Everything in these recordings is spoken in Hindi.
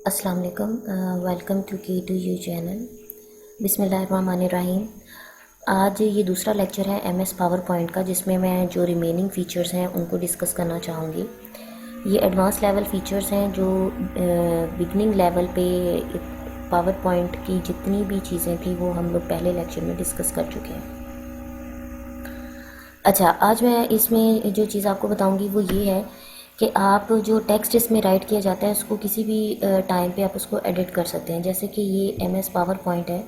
अस्सलाम वालेकुम। Welcome to K2U channel. बिस्मिल्लाहिर्रहमानिर्रहीम। आज ये दूसरा लेक्चर है MS पावर पॉइंट का, जिसमें मैं जो रिमेनिंग फ़ीचर्स हैं उनको डिस्कस करना चाहूँगी। ये एडवांस लेवल फ़ीचर्स हैं जो बिगनिंग लेवल पे पावर पॉइंट की जितनी भी चीज़ें थी वो हम लोग पहले लेक्चर में डिस्कस कर चुके हैं। अच्छा, आज मैं इसमें जो चीज़ आपको बताऊँगी वो ये है कि आप जो टेक्स्ट इसमें राइट किया जाता है उसको किसी भी टाइम पे आप उसको एडिट कर सकते हैं। जैसे कि ये MS पावर पॉइंट है,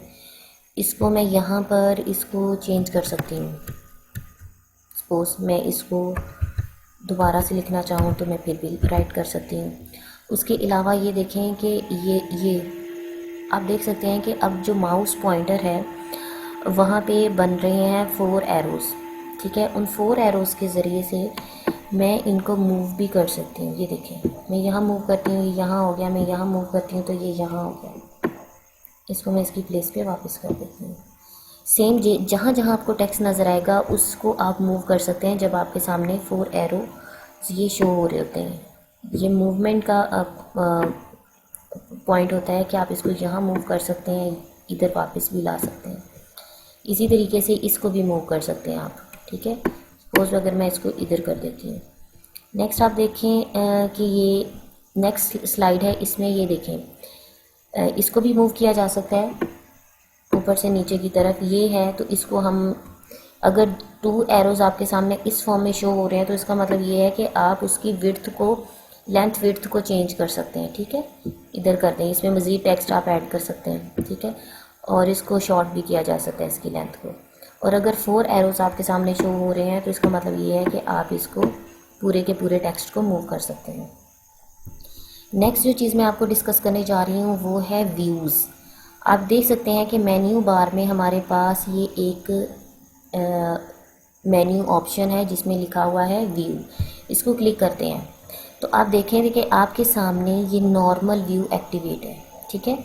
इसको मैं यहाँ पर इसको चेंज कर सकती हूँ। सपोज़ मैं इसको दोबारा से लिखना चाहूँ तो मैं फिर भी राइट कर सकती हूँ। उसके अलावा ये देखें कि ये आप देख सकते हैं कि अब जो माउस पॉइंटर है वहाँ पे बन रहे हैं 4 एरोज़। ठीक है, उन 4 एरोज़ के ज़रिए से मैं इनको मूव भी कर सकती हूँ। ये देखें, मैं यहाँ मूव करती हूँ, ये यहाँ हो गया, मैं यहाँ मूव करती हूँ तो ये यहाँ हो गया। इसको मैं इसकी प्लेस पे वापस कर देती हूँ। सेम जहाँ जहाँ आपको टेक्स्ट नज़र आएगा उसको आप मूव कर सकते हैं जब आपके सामने 4 एरो ये शो हो रहे होते हैं। ये मूवमेंट का पॉइंट होता है कि आप इसको यहाँ मूव कर सकते हैं, इधर वापस भी ला सकते हैं। इसी तरीके से इसको भी मूव कर सकते हैं आप। ठीक है, सपोज अगर मैं इसको इधर कर देती हूँ। नेक्स्ट आप देखें कि ये नेक्स्ट स्लाइड है, इसमें ये देखें इसको भी मूव किया जा सकता है ऊपर से नीचे की तरफ। ये है तो इसको हम अगर 2 एरोज़ आपके सामने इस फॉर्म में शो हो रहे हैं तो इसका मतलब ये है कि आप उसकी विड्थ को लेंथ विड्थ को चेंज कर सकते हैं। ठीक है, इधर करते हैं, इसमें मज़ीद टेक्स्ट आप ऐड कर सकते हैं। ठीक है, और इसको शॉर्ट भी किया जा सकता है इसकी लेंथ को। और अगर 4 एरोज़ आपके सामने शो हो रहे हैं तो इसका मतलब ये है कि आप इसको पूरे के पूरे टेक्स्ट को मूव कर सकते हैं। नेक्स्ट जो चीज़ मैं आपको डिस्कस करने जा रही हूँ वो है व्यूज़। आप देख सकते हैं कि मेन्यू बार में हमारे पास ये एक मेन्यू ऑप्शन है जिसमें लिखा हुआ है व्यू। इसको क्लिक करते हैं तो आप देखेंगे कि आपके सामने ये नॉर्मल व्यू एक्टिवेट है। ठीक है,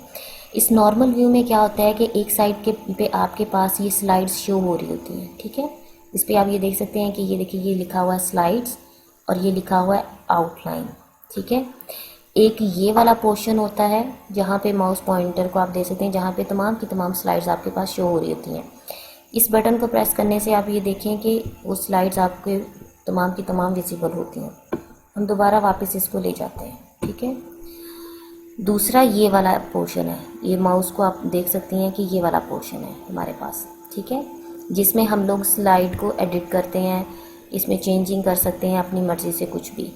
इस नॉर्मल व्यू में क्या होता है कि एक साइड के पे आपके पास ये स्लाइड्स शो हो रही होती हैं। ठीक है, इस पर आप ये देख सकते हैं कि ये देखिए, ये लिखा हुआ है स्लाइड्स और ये लिखा हुआ है आउटलाइन। ठीक है, एक ये वाला पोर्शन होता है जहाँ पे माउस पॉइंटर को आप देख सकते हैं, जहाँ पे तमाम की तमाम स्लाइड्स आपके पास शो हो रही होती हैं। इस बटन को प्रेस करने से आप ये देखें कि वो स्लाइड्स आपके तमाम की तमाम विजिबल होती हैं। हम दोबारा वापस इसको ले जाते हैं। ठीक है, दूसरा ये वाला पोर्शन है, ये माउस को आप देख सकती हैं कि ये वाला पोर्शन है हमारे पास। ठीक है, जिसमें हम लोग स्लाइड को एडिट करते हैं, इसमें चेंजिंग कर सकते हैं अपनी मर्ज़ी से कुछ भी।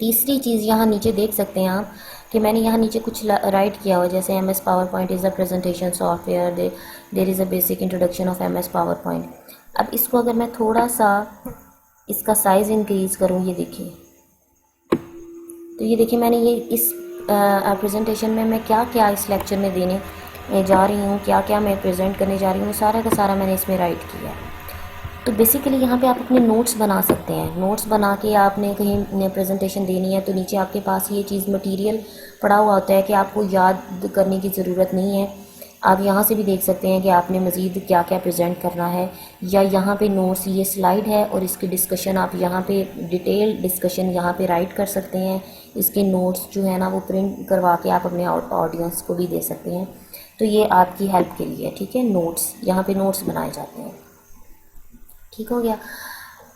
तीसरी चीज़ यहाँ नीचे देख सकते हैं आप कि मैंने यहाँ नीचे कुछ राइट किया हुआ, जैसे MS power point is a presentation software, there is a basic introduction of MS power point. अब इसको अगर मैं थोड़ा सा इसका साइज़ इंक्रीज़ करूँ, ये देखिए, तो ये देखिए मैंने ये इस प्रेजेंटेशन में मैं क्या क्या इस लेक्चर में देने जा रही हूँ, क्या क्या मैं प्रेजेंट करने जा रही हूँ, सारा का सारा मैंने इसमें राइट किया है। तो बेसिकली यहाँ पे आप अपने नोट्स बना सकते हैं। नोट्स बना के आपने कहीं प्रेजेंटेशन देनी है तो नीचे आपके पास ये चीज़ मटेरियल पड़ा हुआ होता है कि आपको याद करने की ज़रूरत नहीं है। आप यहाँ से भी देख सकते हैं कि आपने मज़ीद क्या क्या प्रेजेंट करना है, या यहाँ पे नोट्स, ये स्लाइड है और इसकी डिस्कशन आप यहाँ पे डिटेल डिस्कशन यहाँ पे राइट कर सकते हैं। इसके नोट्स जो है ना वो प्रिंट करवा के आप अपने ऑडियंस को भी दे सकते हैं। तो ये आपकी हेल्प के लिए है। ठीक है, नोट्स, यहाँ पे नोट्स बनाए जाते हैं। ठीक हो गया।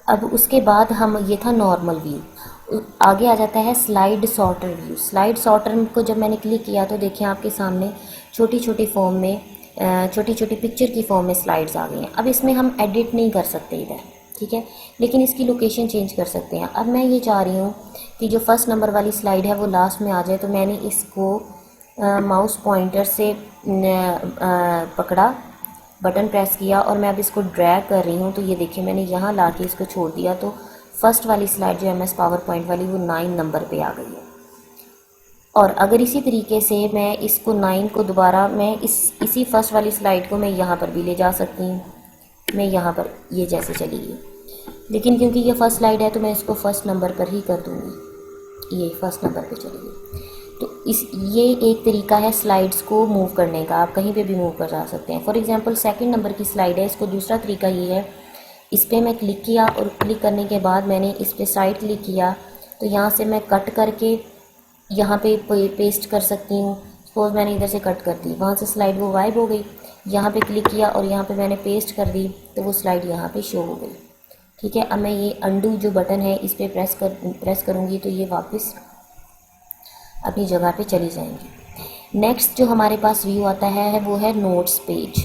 अब उसके बाद हम, ये था नॉर्मल व्यू, आगे आ जाता है slide sorter view. Slide sorter को जब मैंने क्लिक किया तो देखिए आपके सामने छोटी छोटी फॉर्म में छोटी छोटी पिक्चर की फॉर्म में स्लाइड्स आ गई हैं। अब इसमें हम एडिट नहीं कर सकते इधर, ठीक है, लेकिन इसकी लोकेशन चेंज कर सकते हैं। अब मैं ये चाह रही हूँ कि जो फर्स्ट नंबर वाली स्लाइड है वो लास्ट में आ जाए, तो मैंने इसको माउस पॉइंटर से पकड़ा, बटन प्रेस किया और मैं अब इसको ड्रैग कर रही हूँ। तो ये देखिए मैंने यहाँ ला के इसको छोड़ दिया तो फर्स्ट वाली स्लाइड जो MS पावर पॉइंट वाली वो 9 नंबर पे आ गई है। और अगर इसी तरीके से मैं इसको 9 को दोबारा मैं इसी फर्स्ट वाली स्लाइड को मैं यहाँ पर भी ले जा सकती हूँ। मैं यहाँ पर ये जैसे चली गई, लेकिन क्योंकि ये फर्स्ट स्लाइड है तो मैं इसको फर्स्ट नंबर पर ही कर दूँगी। ये फर्स्ट नंबर पर चली गई। तो ये एक तरीका है स्लाइड्स को मूव करने का, आप कहीं पे भी मूव कर जा सकते हैं। फॉर एग्जांपल सेकंड नंबर की स्लाइड है, इसको दूसरा तरीका ये है इस पर मैं क्लिक किया और क्लिक करने के बाद मैंने इस पर साइड क्लिक किया तो यहाँ से मैं कट करके यहाँ पे पेस्ट कर सकती हूँ। सपोज मैंने इधर से कट कर दी, वहाँ से स्लाइड वो वाइब हो गई। यहाँ पे क्लिक किया और यहाँ पे मैंने पेस्ट कर दी तो वो स्लाइड यहाँ पे शो हो गई। ठीक है, अब मैं ये अंडू जो बटन है इस पर प्रेस करूँगी तो ये वापस अपनी जगह पे चली जाएंगी। नेक्स्ट जो हमारे पास व्यू आता है वो है नोट्स पेज।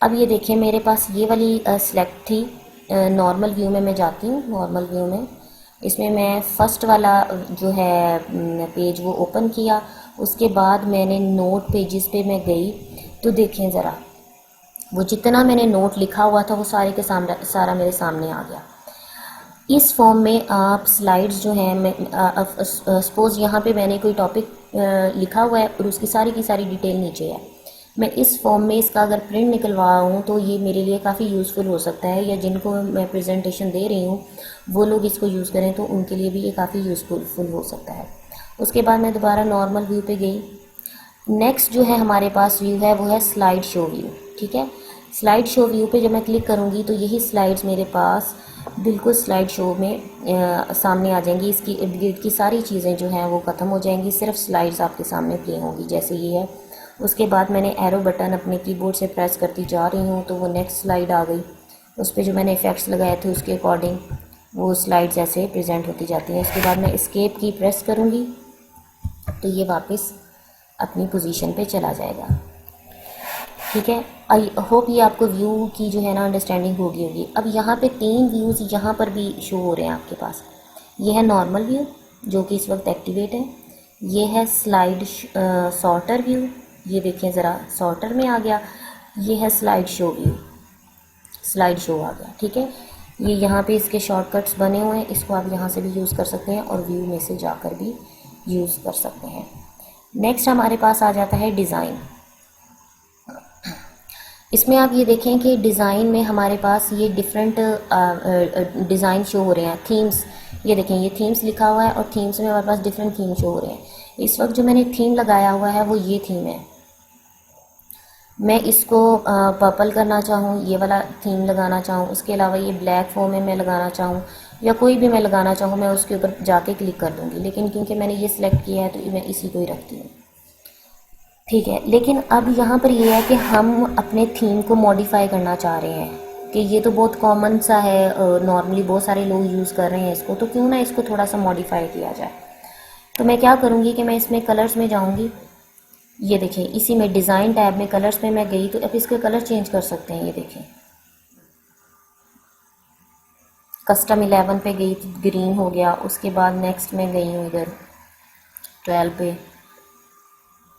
अब ये देखिए मेरे पास ये वाली सिलेक्ट थी। नॉर्मल व्यू में मैं जाती हूँ। नॉर्मल व्यू में इसमें मैं फ़र्स्ट वाला जो है पेज वो ओपन किया। उसके बाद मैंने नोट पेजेस पे मैं गई तो देखें ज़रा, वो जितना मैंने नोट लिखा हुआ था वो सारे के सामने सारा मेरे सामने आ गया। इस फॉर्म में आप स्लाइड्स जो हैं, मैं सपोज़ यहाँ पे मैंने कोई टॉपिक लिखा हुआ है और उसकी सारी की सारी डिटेल नीचे है। मैं इस फॉर्म में इसका अगर प्रिंट निकलवाऊँ तो ये मेरे लिए काफ़ी यूज़फुल हो सकता है, या जिनको मैं प्रेजेंटेशन दे रही हूँ वो लोग इसको यूज़ करें तो उनके लिए भी ये काफ़ी यूज़फुल हो सकता है। उसके बाद मैं दोबारा नॉर्मल व्यू पे गई। नेक्स्ट जो है हमारे पास व्यू है वो है स्लाइड शो व्यू। ठीक है, स्लाइड शो व्यू पे जब मैं क्लिक करूँगी तो यही स्लाइड्स मेरे पास बिल्कुल स्लाइड शो में सामने आ जाएंगी। इसकी इर्द गिर्द की सारी चीज़ें जो हैं वो ख़त्म हो जाएंगी, सिर्फ स्लाइड्स आपके सामने प्ले होंगी जैसे ये है। उसके बाद मैंने एरो बटन अपने कीबोर्ड से प्रेस करती जा रही हूँ तो वो नेक्स्ट स्लाइड आ गई। उस पर जो मैंने इफ़ेक्ट्स लगाए थे उसके अकॉर्डिंग वो स्लाइड्स ऐसे प्रेजेंट होती जाती हैं। उसके बाद मैं एस्केप की प्रेस करूँगी तो ये वापस अपनी पोजीशन पे चला जाएगा। ठीक है, आई होप ये आपको व्यू की जो है ना अंडरस्टैंडिंग होगी। अब यहाँ पे 3 व्यूज़ यहाँ पर भी शो हो रहे हैं आपके पास। ये है नॉर्मल व्यू जो कि इस वक्त एक्टिवेट है। ये है स्लाइड सॉर्टर व्यू, ये देखें ज़रा सॉर्टर में आ गया। ये है slide show view, slide show आ गया। ठीक है, ये यहाँ पे इसके शॉर्टकट्स बने हुए हैं, इसको आप यहाँ से भी यूज़ कर सकते हैं और व्यू में से जाकर भी यूज़ कर सकते हैं। नेक्स्ट हमारे पास आ जाता है डिज़ाइन। इसमें आप ये देखें कि डिज़ाइन में हमारे पास ये डिफरेंट डिज़ाइन शो हो रहे हैं। थीम्स, ये देखें ये थीम्स लिखा हुआ है और थीम्स में हमारे पास डिफरेंट थीम शो हो रहे हैं। इस वक्त जो मैंने थीम लगाया हुआ है वो ये थीम है। मैं इसको पर्पल करना चाहूँ, ये वाला थीम लगाना चाहूँ, उसके अलावा ये ब्लैक फॉर्म में मैं लगाना चाहूँ या कोई भी मैं लगाना चाहूँ, मैं उसके ऊपर जाके क्लिक कर दूँगी। लेकिन क्योंकि मैंने ये सिलेक्ट किया है तो मैं इसी को ही रखती हूँ। ठीक है, लेकिन अब यहाँ पर ये है कि हम अपने थीम को मॉडिफाई करना चाह रहे हैं कि ये तो बहुत कॉमन सा है, नॉर्मली बहुत सारे लोग यूज़ कर रहे हैं इसको, तो क्यों ना इसको थोड़ा सा मॉडिफाई किया जाए। तो मैं क्या करूँगी कि मैं इसमें कलर्स में जाऊँगी। ये देखें इसी में डिज़ाइन टैब में कलर्स में मैं गई तो अब इसके कलर चेंज कर सकते हैं। ये देखें कस्टम 11 पे गई तो ग्रीन हो गया। उसके बाद नेक्स्ट में गई हूँ इधर 12 पे,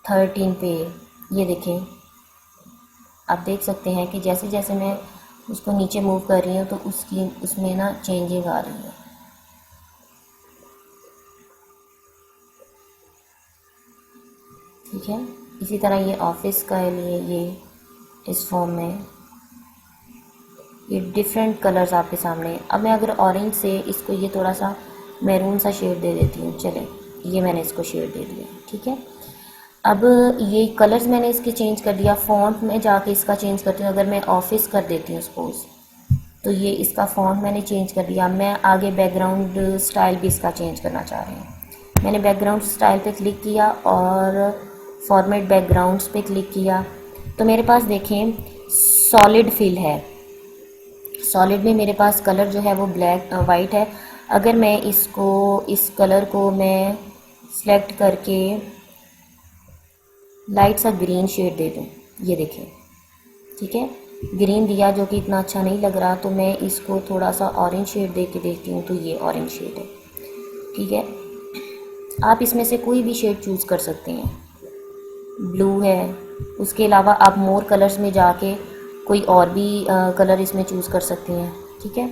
13 पे। ये देखें आप देख सकते हैं कि जैसे जैसे मैं उसको नीचे मूव कर रही हूँ तो उसमें ना चेंजिंग आ रही है। ठीक है, इसी तरह ये ऑफिस का लिए ये इस फॉर्म में ये डिफरेंट कलर्स आपके सामने। अब मैं अगर ऑरेंज से इसको ये थोड़ा सा मैरून सा शेड दे देती हूँ। चले, ये मैंने इसको शेड दे दिया। ठीक है, अब ये कलर्स मैंने इसके चेंज कर दिया। फ़ॉन्ट में जाके इसका चेंज करती हूँ। अगर मैं ऑफिस कर देती हूँ सपोज तो ये इसका फ़ॉन्ट मैंने चेंज कर दिया। मैं आगे बैकग्राउंड स्टाइल भी इसका चेंज करना चाह रही हूँ। मैंने बैकग्राउंड स्टाइल पे क्लिक किया और फॉर्मेट बैकग्राउंड्स पे क्लिक किया तो मेरे पास देखें सॉलिड फिल है। सॉलिड में मेरे पास कलर जो है वो ब्लैक वाइट है। अगर मैं इसको इस कलर को मैं सिलेक्ट करके लाइट सा ग्रीन शेड दे दूँ, ये देखें। ठीक है, ग्रीन दिया जो कि इतना अच्छा नहीं लग रहा तो मैं इसको थोड़ा सा ऑरेंज शेड दे के देखती हूँ तो ये ऑरेंज शेड है। ठीक है, आप इसमें से कोई भी शेड चूज़ कर सकते हैं। ब्लू है, उसके अलावा आप मोर कलर्स में जाके कोई और भी कलर इसमें चूज़ कर सकती हैं। ठीक है,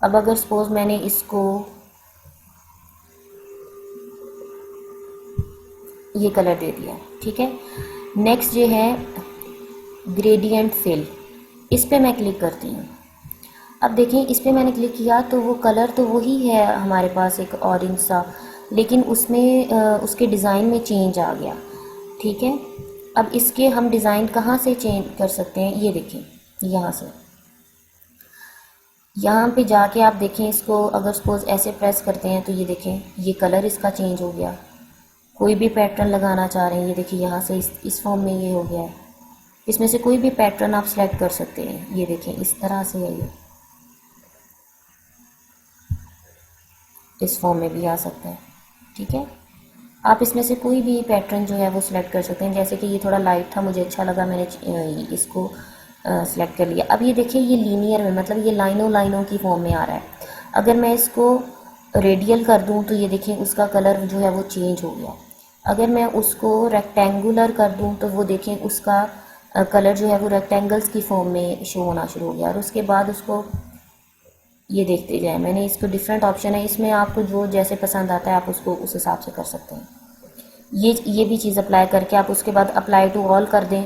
अब अगर सपोज मैंने इसको ये कलर दे दिया। ठीक है, नेक्स्ट ये है ग्रेडियंट फिल, इस पे मैं क्लिक करती हूँ। अब देखिए इस पे मैंने क्लिक किया तो वो कलर तो वही है हमारे पास एक ऑरेंज सा, लेकिन उसमें उसके डिज़ाइन में चेंज आ गया। ठीक है, अब इसके हम डिज़ाइन कहाँ से चेंज कर सकते हैं, ये देखें यहाँ से यहाँ पे जाके आप देखें इसको, अगर सपोज ऐसे प्रेस करते हैं तो ये देखें ये कलर इसका चेंज हो गया। कोई भी पैटर्न लगाना चाह रहे हैं, ये देखिए यहाँ से इस फॉर्म में ये हो गया है। इसमें से कोई भी पैटर्न आप सेलेक्ट कर सकते हैं। ये देखें इस तरह से है, ये इस फॉर्म में भी आ सकता है। ठीक है, आप इसमें से कोई भी पैटर्न जो है वो सिलेक्ट कर सकते हैं। जैसे कि ये थोड़ा लाइट था, मुझे अच्छा लगा, मैंने इसको सिलेक्ट कर लिया। अब ये देखिए ये लीनियर में, मतलब ये लाइनों की फॉर्म में आ रहा है। अगर मैं इसको रेडियल कर दूं तो ये देखें उसका कलर जो है वो चेंज हो गया। अगर मैं उसको रेक्टेंगुलर कर दूं तो वो देखें उसका कलर जो है वो रेक्टेंगल्स की फॉर्म में शो होना शुरू हो गया। और उसके बाद उसको ये देखते जाए, मैंने इसको डिफरेंट ऑप्शन है, इसमें आपको जो जैसे पसंद आता है आप उसको उस हिसाब से कर सकते हैं। ये भी चीज़ अप्लाई करके आप उसके बाद अप्लाई टू ऑल कर दें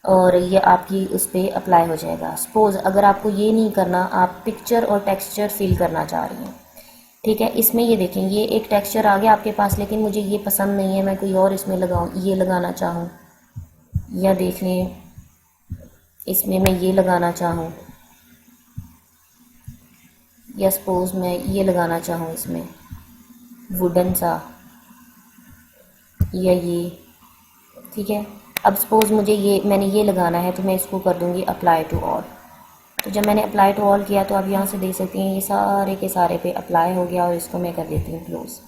और ये आपकी उस पर अप्लाई हो जाएगा। सपोज़ अगर आपको ये नहीं करना, आप पिक्चर और टेक्सचर फिल करना चाह रही हैं, ठीक है, इसमें ये देखें ये एक टेक्सचर आ गया आपके पास, लेकिन मुझे ये पसंद नहीं है, मैं कोई और इसमें लगाऊँ, ये लगाना चाहूँ, या देख लें इसमें मैं ये लगाना चाहूँ, या सपोज़ मैं ये लगाना चाहूँ इसमें वुडन सा, या ये, ठीक है। अब सपोज़ मुझे मैंने ये लगाना है तो मैं इसको कर दूँगी अप्लाई टू ऑल। तो जब मैंने अप्लाई टू ऑल किया तो आप यहाँ से देख सकती हैं ये सारे के सारे पे अप्लाई हो गया, और इसको मैं कर देती हूँ क्लोज़।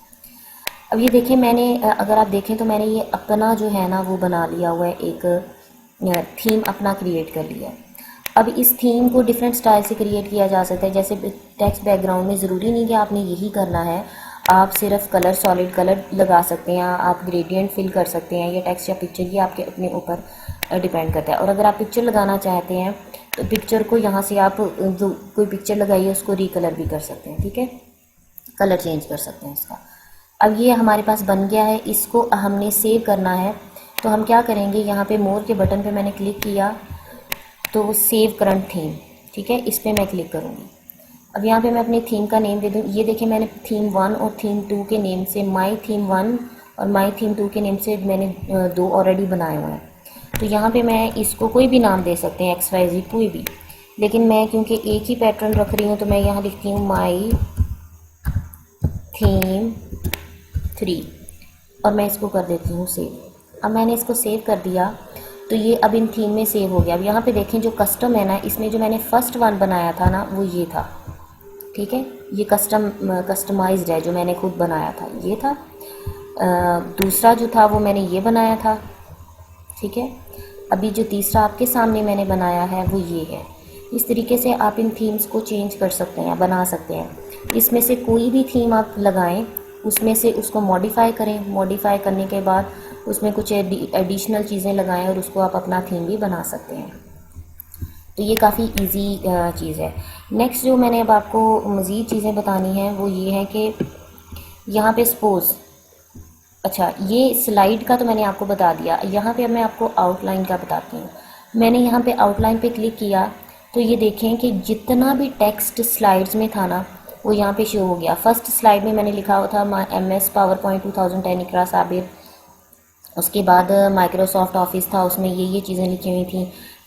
अब ये देखें मैंने, अगर आप देखें तो मैंने ये अपना जो है ना वो बना लिया हुआ है, एक थीम अपना क्रिएट कर लिया है। अब इस थीम को डिफरेंट स्टाइल से क्रिएट किया जा सकता है। जैसे टेक्स्ट बैकग्राउंड में ज़रूरी नहीं कि आपने यही करना है, आप सिर्फ कलर, सॉलिड कलर लगा सकते हैं, आप ग्रेडियंट फिल कर सकते हैं, या टेक्स्ट या पिक्चर, ये आपके अपने ऊपर डिपेंड करता है। और अगर आप पिक्चर लगाना चाहते हैं तो पिक्चर को यहाँ से आप जो कोई पिक्चर लगाइए उसको रिकलर भी कर सकते हैं, ठीक है, कलर चेंज कर सकते हैं इसका। अब ये हमारे पास बन गया है, इसको हमने सेव करना है। तो हम क्या करेंगे, यहाँ पे मोर के बटन पे मैंने क्लिक किया तो सेव करंट थीम, ठीक है, इस पर मैं क्लिक करूँगी। अब यहाँ पे मैं अपनी थीम का नेम दे दूँ। ये देखिए मैंने थीम 1 और थीम 2 के नेम से, माई थीम 1 और माई थीम 2 के नेम से मैंने 2 ऑलरेडी बनाए हुए हैं। तो यहाँ पे मैं इसको कोई भी नाम दे सकते हैं, XYZ कोई भी, लेकिन मैं क्योंकि एक ही पैटर्न रख रही हूँ तो मैं यहाँ लिखती हूँ माई थीम 3 और मैं इसको कर देती हूँ सेव। अब मैंने इसको सेव कर दिया तो ये अब इन थीम में सेव हो गया। अब यहाँ पे देखें जो कस्टम है ना, इसमें जो मैंने फर्स्ट वन बनाया था ना वो ये था, ठीक है, ये कस्टमाइज्ड है, जो मैंने खुद बनाया था ये था। दूसरा जो था वो मैंने ये बनाया था, ठीक है। अभी जो तीसरा आपके सामने मैंने बनाया है वो ये है। इस तरीके से आप इन थीम्स को चेंज कर सकते हैं, बना सकते हैं। इसमें से कोई भी थीम आप लगाएं, उसमें से उसको मॉडिफाई करें, मॉडिफाई करने के बाद उसमें कुछ एडिशनल चीज़ें लगाएं और उसको आप अपना थीम भी बना सकते हैं। तो ये काफ़ी इजी चीज़ है। नेक्स्ट जो मैंने अब आपको मज़ीद चीज़ें बतानी हैं वो ये है कि यहाँ पे सपोज़, अच्छा ये स्लाइड का तो मैंने आपको बता दिया, यहाँ पे अब मैं आपको आउटलाइन का बताती हूँ। मैंने यहाँ पे आउटलाइन पे क्लिक किया तो ये देखें कि जितना भी टेक्स्ट स्लाइड्स में था ना वो यहाँ पे शो हो गया। फर्स्ट स्लाइड में मैंने लिखा हुआ था MS PowerPoint 2010 इकरा साबिर, उसके बाद माइक्रोसॉफ्ट ऑफिस था, उसमें ये चीज़ें लिखी हुई थी।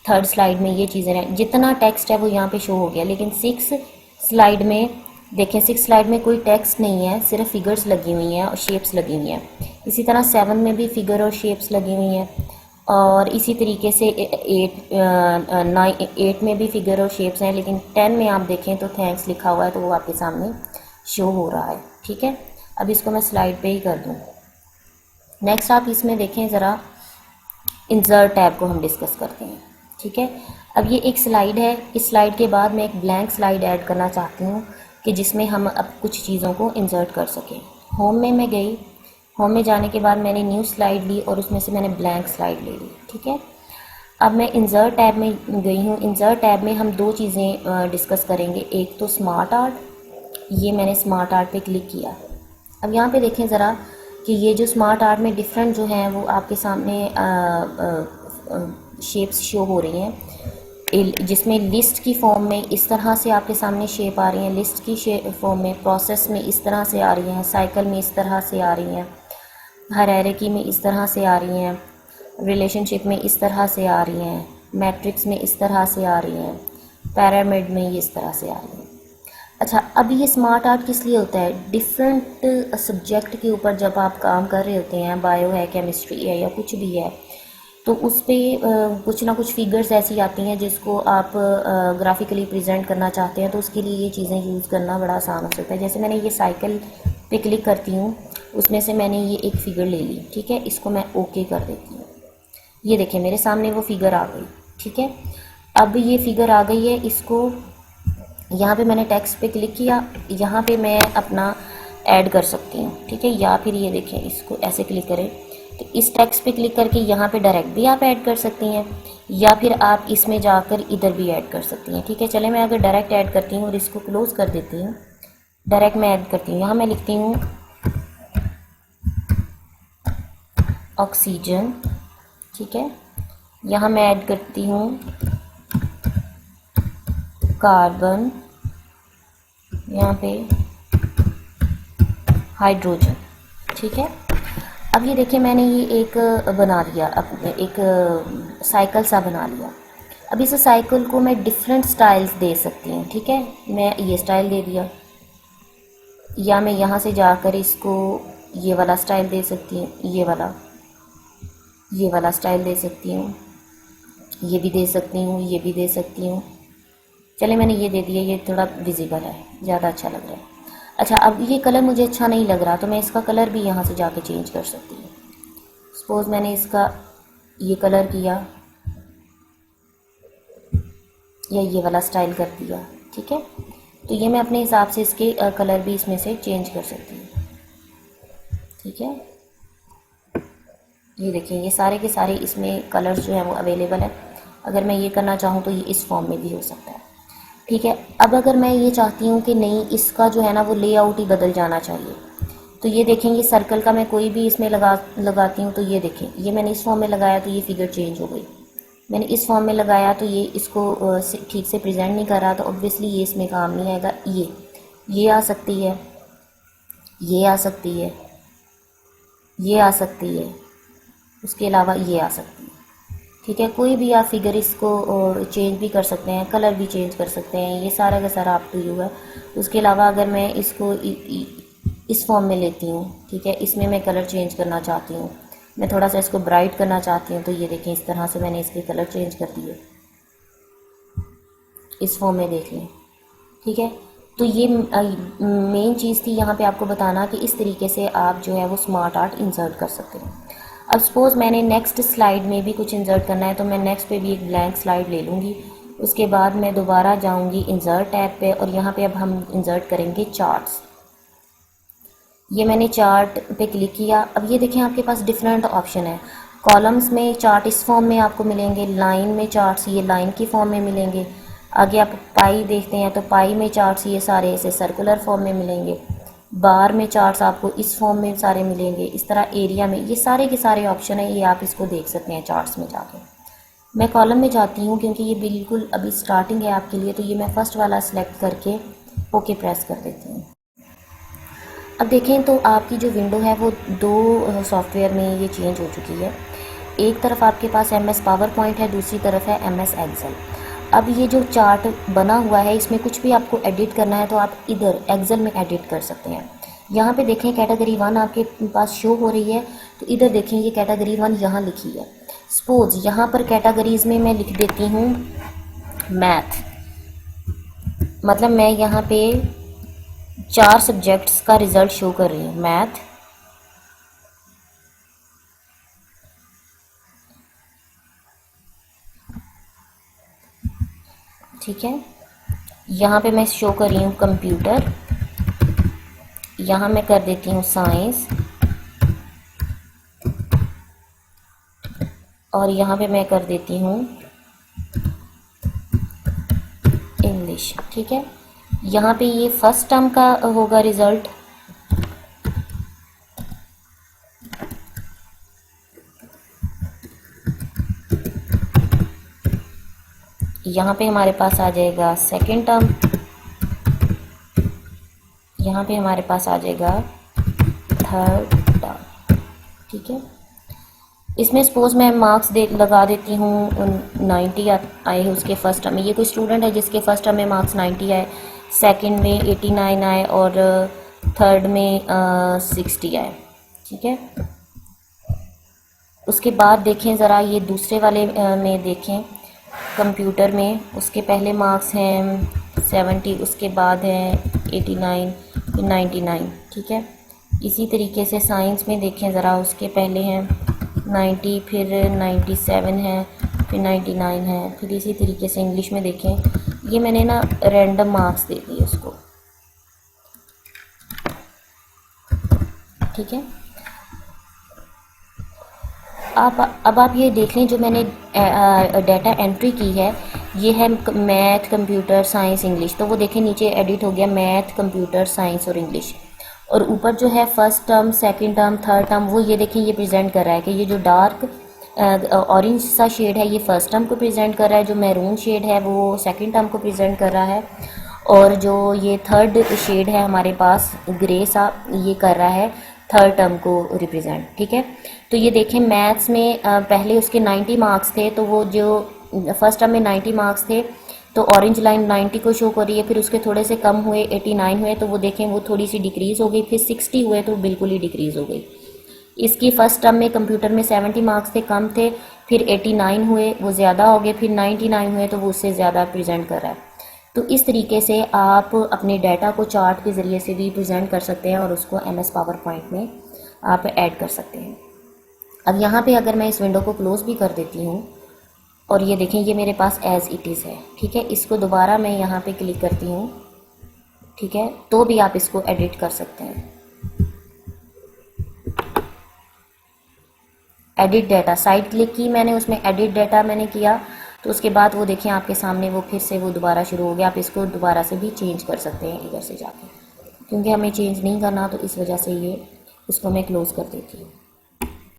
थर्ड स्लाइड में ये चीज़ें हैं, जितना टेक्स्ट है वो यहाँ पे शो हो गया। लेकिन 6 स्लाइड में देखें, 6 स्लाइड में कोई टेक्स्ट नहीं है, सिर्फ फिगर्स लगी हुई हैं और शेप्स लगी हुई हैं। इसी तरह 7 में भी फिगर और शेप्स लगी हुई हैं, और इसी तरीके से 8 में भी फिगर और शेप्स हैं। लेकिन 10 में आप देखें तो थैंक्स लिखा हुआ है, तो वो आपके सामने शो हो रहा है, ठीक है। अब इसको मैं स्लाइड पे ही कर दूँ। नेक्स्ट आप इसमें देखें ज़रा, इंसर्ट टैब को हम डिस्कस करते हैं, ठीक है। अब ये एक स्लाइड है, इस स्लाइड के बाद मैं एक ब्लैंक स्लाइड ऐड करना चाहती हूँ कि जिसमें हम अब कुछ चीज़ों को इंसर्ट कर सकें। होम में मैं गई, होम में जाने के बाद मैंने न्यू स्लाइड ली और उसमें से मैंने ब्लैंक स्लाइड ले ली, ठीक है। अब मैं इंसर्ट टैब में गई हूँ। इंसर्ट टैब में हम 2 चीज़ें डिस्कस करेंगे। एक तो स्मार्ट आर्ट, ये मैंने स्मार्ट आर्ट पे क्लिक किया। अब यहाँ पे देखें ज़रा कि ये जो स्मार्ट आर्ट में डिफरेंट जो हैं वो आपके सामने शेप्स शो हो रही हैं, जिसमें लिस्ट की फॉर्म में इस तरह से आपके सामने शेप आ रही हैं, लिस्ट की फॉर्म में, प्रोसेस में इस तरह से आ रही हैं, साइकिल में इस तरह से आ रही हैं, हायरार्की में इस तरह से आ रही हैं, रिलेशनशिप में इस तरह से आ रही हैं, मैट्रिक्स में इस तरह से आ रही हैं, पिरामिड में ये इस तरह से आ रही हैं। अच्छा, अब ये स्मार्ट आर्ट किस लिए होता है? डिफरेंट सब्जेक्ट के ऊपर जब आप काम कर रहे होते हैं, बायो है, केमिस्ट्री है, या कुछ भी है, तो उस पर कुछ ना कुछ फिगर्स ऐसी आती हैं जिसको आप ग्राफिकली प्रेजेंट करना चाहते हैं, तो उसके लिए ये चीज़ें यूज़ करना बड़ा आसान हो सकता है। जैसे मैंने ये साइकिल पे क्लिक करती हूँ, उसमें से मैंने ये एक फ़िगर ले ली, ठीक है, इसको मैं ओके कर देती हूँ। ये देखिए मेरे सामने वो फिगर आ गई, ठीक है। अब ये फिगर आ गई है, इसको यहाँ पे मैंने टेक्स्ट पे क्लिक किया, यहाँ पे मैं अपना ऐड कर सकती हूँ, ठीक है। या फिर ये देखें, इसको ऐसे क्लिक करें तो इस टेक्स्ट पे क्लिक करके यहाँ पे डायरेक्ट भी आप ऐड कर सकती हैं, या फिर आप इसमें जाकर इधर भी ऐड कर सकती हैं, ठीक है। चले मैं अगर डायरेक्ट ऐड करती हूँ और इसको क्लोज कर देती हूँ, डायरेक्ट मैं ऐड करती हूँ। यहाँ मैं लिखती हूँ ऑक्सीजन, ठीक है। यहाँ मैं ऐड करती हूँ कार्बन, यहाँ पे हाइड्रोजन, ठीक है। अब ये देखिए मैंने ये एक बना लिया, अपने एक साइकिल सा बना लिया। अब इस साइकिल को मैं डिफरेंट स्टाइल्स दे सकती हूँ, ठीक है। मैं ये स्टाइल दे दिया, या मैं यहाँ से जाकर इसको ये वाला स्टाइल दे सकती हूँ, ये वाला स्टाइल दे सकती हूँ, ये भी दे सकती हूँ, ये भी दे सकती हूँ। चले मैंने ये दे दिया, ये थोड़ा विजिबल है, ज़्यादा अच्छा लग रहा है। अच्छा, अब ये कलर मुझे अच्छा नहीं लग रहा, तो मैं इसका कलर भी यहाँ से जाके चेंज कर सकती हूँ। सपोज मैंने इसका ये कलर किया, या ये वाला स्टाइल कर दिया, ठीक है। तो ये मैं अपने हिसाब से इसके कलर भी इसमें से चेंज कर सकती हूँ, ठीक है। ये देखिए ये सारे के सारे इसमें कलर्स जो हैं वो अवेलेबल है। अगर मैं ये करना चाहूँ तो ये इस फॉर्म में भी हो सकता है, ठीक है। अब अगर मैं ये चाहती हूँ कि नहीं, इसका जो है ना वो लेआउट ही बदल जाना चाहिए, तो ये देखेंगे सर्कल का मैं कोई भी इसमें लगाती हूँ, तो ये देखें ये मैंने इस फॉर्म में लगाया तो ये फिगर चेंज हो गई। मैंने इस फॉर्म में लगाया तो ये इसको ठीक से प्रेजेंट नहीं कर रहा, तो ऑब्वियसली ये इसमें काम नहीं आएगा। ये आ सकती है, ये आ सकती है, ये आ सकती है, उसके अलावा ये आ सकती है, ठीक है। कोई भी आप फिगर इसको चेंज भी कर सकते हैं, कलर भी चेंज कर सकते हैं, ये सारा का सारा आप टू यू है। उसके अलावा अगर मैं इसको इस फॉर्म में लेती हूँ, ठीक है, इसमें मैं कलर चेंज करना चाहती हूँ, मैं थोड़ा सा इसको ब्राइट करना चाहती हूँ, तो ये देखें इस तरह से मैंने इसके कलर चेंज कर दिए, इस फॉर्म में देख लें, ठीक है। तो ये मेन चीज़ थी यहाँ पे आपको बताना कि इस तरीके से आप जो है वो स्मार्ट आर्ट इंसर्ट कर सकते हैं। अब सपोज़ मैंने नेक्स्ट स्लाइड में भी कुछ इंसर्ट करना है, तो मैं नेक्स्ट पे भी एक ब्लैंक स्लाइड ले लूँगी। उसके बाद मैं दोबारा जाऊँगी इंसर्ट टैब पे, और यहाँ पे अब हम इंसर्ट करेंगे चार्ट्स। ये मैंने चार्ट पे क्लिक किया। अब ये देखें आपके पास डिफरेंट ऑप्शन है। कॉलम्स में चार्ट इस फॉर्म में आपको मिलेंगे, लाइन में चार्ट्स ये लाइन की फॉर्म में मिलेंगे। आगे आप पाई देखते हैं तो पाई में चार्ट्स ये सारे ऐसे सर्कुलर फॉर्म में मिलेंगे। बार में चार्ट्स आपको इस फॉर्म में सारे मिलेंगे। इस तरह एरिया में ये सारे के सारे ऑप्शन है, ये आप इसको देख सकते हैं चार्ट्स में जाके। मैं कॉलम में जाती हूँ क्योंकि ये बिल्कुल अभी स्टार्टिंग है आपके लिए, तो ये मैं फ़र्स्ट वाला सेलेक्ट करके ओके प्रेस कर देती हूँ। अब देखें तो आपकी जो विंडो है वो दो सॉफ्टवेयर में ये चेंज हो चुकी है। एक तरफ आपके पास MS पावर पॉइंट है, दूसरी तरफ है MS एक्सेल। अब ये जो चार्ट बना हुआ है इसमें कुछ भी आपको एडिट करना है तो आप इधर एक्सेल में एडिट कर सकते हैं। यहाँ पे देखें कैटेगरी 1 आपके पास शो हो रही है, तो इधर देखें ये कैटेगरी 1 यहाँ लिखी है। सपोज यहाँ पर कैटेगरीज में मैं लिख देती हूँ मैथ, मतलब मैं यहाँ पे 4 सब्जेक्ट्स का रिज़ल्ट शो कर रही हूँ, मैथ, ठीक है। यहाँ पे मैं शो कर रही हूँ कंप्यूटर, यहाँ मैं कर देती हूँ साइंस, और यहाँ पे मैं कर देती हूँ इंग्लिश, ठीक है। यहाँ पे ये फर्स्ट टर्म का होगा रिज़ल्ट, यहाँ पे हमारे पास आ जाएगा सेकंड टर्म, यहाँ पे हमारे पास आ जाएगा थर्ड टर्म, ठीक है। इसमें सपोज मैं मार्क्स लगा देती हूँ 90 आए हैं उसके फर्स्ट टर्म में। ये कोई स्टूडेंट है जिसके फर्स्ट टर्म में मार्क्स 90 आए, सेकंड में 89 आए और थर्ड में 60 आए, ठीक है। उसके बाद देखें ज़रा ये दूसरे वाले में देखें कंप्यूटर में, उसके पहले मार्क्स हैं 70, उसके बाद हैं 89, फिर 99, ठीक है। इसी तरीके से साइंस में देखें ज़रा, उसके पहले हैं 90, फिर 97 है, फिर 99 है, फिर इसी तरीके से इंग्लिश में देखें। ये मैंने ना रैंडम मार्क्स दे दिए उसको, ठीक है। अब आप ये देख लें जो मैंने डाटा एंट्री की है, ये है मैथ, कंप्यूटर साइंस, इंग्लिश। तो वो देखें नीचे एडिट हो गया मैथ, कंप्यूटर साइंस और इंग्लिश। और ऊपर जो है first term, second term, third term, वो ये देखें ये प्रेजेंट कर रहा है कि ये जो डार्क ऑरेंज सा शेड है ये फर्स्ट टर्म को प्रेजेंट कर रहा है, जो मैरून शेड है वो सेकंड टर्म को प्रेजेंट कर रहा है, और जो ये थर्ड शेड है हमारे पास ग्रे सा, ये कर रहा है थर्ड टर्म को रिप्रेजेंट, ठीक है। तो ये देखें मैथ्स में पहले उसके 90 मार्क्स थे, तो वो जो फर्स्ट टर्म में 90 मार्क्स थे तो ऑरेंज लाइन 90 को शो कर रही है, फिर उसके थोड़े से कम हुए 89 हुए, तो वो देखें वो थोड़ी सी डिक्रीज़ हो गई, फिर 60 हुए तो बिल्कुल ही डिक्रीज़ हो गई। इसकी फर्स्ट टर्म में कंप्यूटर में 70 मार्क्स थे, कम थे, फिर 89 हुए वो ज़्यादा हो गए, फिर 99 हुए तो वो उससे ज़्यादा प्रेजेंट कर रहा है। तो इस तरीके से आप अपने डाटा को चार्ट के ज़रिए से भी प्रेजेंट कर सकते हैं और उसको MS पावर पॉइंट में आप ऐड कर सकते हैं। अब यहाँ पे अगर मैं इस विंडो को क्लोज़ भी कर देती हूँ और ये देखें ये मेरे पास एज़ इट इज़ है, ठीक है। इसको दोबारा मैं यहाँ पे क्लिक करती हूँ, ठीक है, तो भी आप इसको एडिट कर सकते हैं। एडिट डाटा, साइड क्लिक की मैंने, उसमें एडिट डाटा मैंने किया, तो उसके बाद वो देखें आपके सामने वो फिर से वो दोबारा शुरू हो गया। आप इसको दोबारा से भी चेंज कर सकते हैं इधर से जाके, क्योंकि हमें चेंज नहीं करना तो इस वजह से ये इसको मैं क्लोज़ कर देती हूँ।